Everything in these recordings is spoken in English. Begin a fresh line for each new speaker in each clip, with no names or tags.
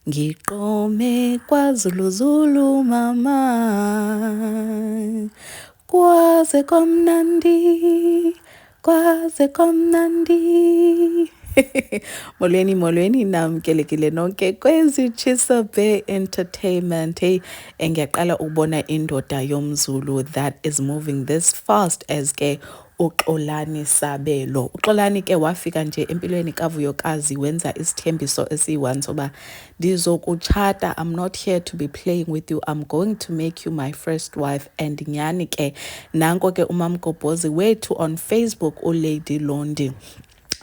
Ngiqome kwaZulu Zulu mama, kwaze komnandi, kwaze komnandi. Molweni namkelekile nonke kwezi Chisabe Entertainment. Hey, ngiyaqala ukubona indoda yomZulu that is moving this fast as ke uXolani Sabelo. uXolani ke wafika nje empilweni kaVuyokazi wenza isithembiso esiyi-1 soba ndizokuchata, I'm not here to be playing with you, I'm going to make you my first wife. And nyani ke nanko ke umamgobhozi wethu on Facebook uLady Londi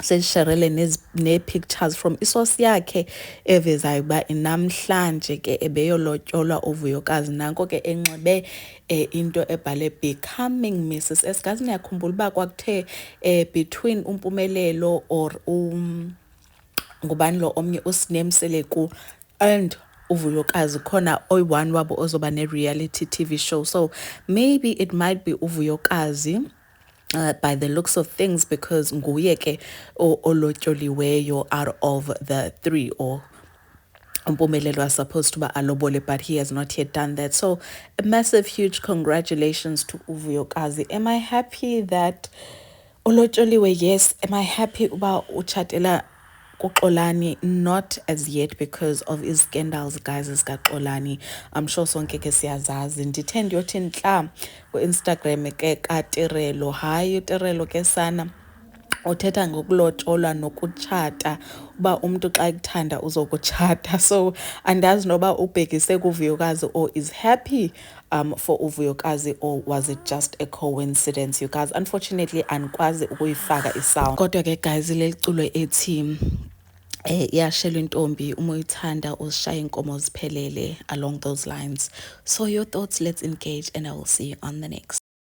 sesisharele ne-pictures from isosi yakhe evezayo uba namhlanje ke ebeyolotyolwa uVuyokazi, nanko ke enxibe into ebhale becoming Mrs. Esikazi niyakhumbula uba kwakuthe between uMpumelelo or ngubani lo omnye uSinemseleku and uVuyokazi khona oyi-one wabo ozoba ne-reality TV show, so maybe it might be uVuyokazi by the looks of things, because nguye ke olotyoliweyo out of the 3, or Mpumelelo was supposed to be alobole, but he has not yet done that. So a massive, huge congratulations to uVuyokazi. Am I happy that olotyoliwe? Yes. Am I happy about uchatela uXolani? Not as yet, because of his scandals, guys, zikaXolani. I'm sure sonke ke siyazazi. Ndithe ndiyothi ntla ku-Instagram ke kaTerelo, hayi uTerelo ke sana uthetha ngokulotsholwa nokutshata, uba umntu xa ekuthanda uzokutshata. So andazi noba ubhekise kuVuyokazi or is happy for uVuyokazi, or was it just a coincidence, you guys? Unfortunately andikwazi ukuyifaka isound, kodwa ke guys le culo ethi iyashelwa intombi uma uyithanda uzishaya inkomo ziphelele, along those lines. So your thoughts, let's engage, and I will see you on the next.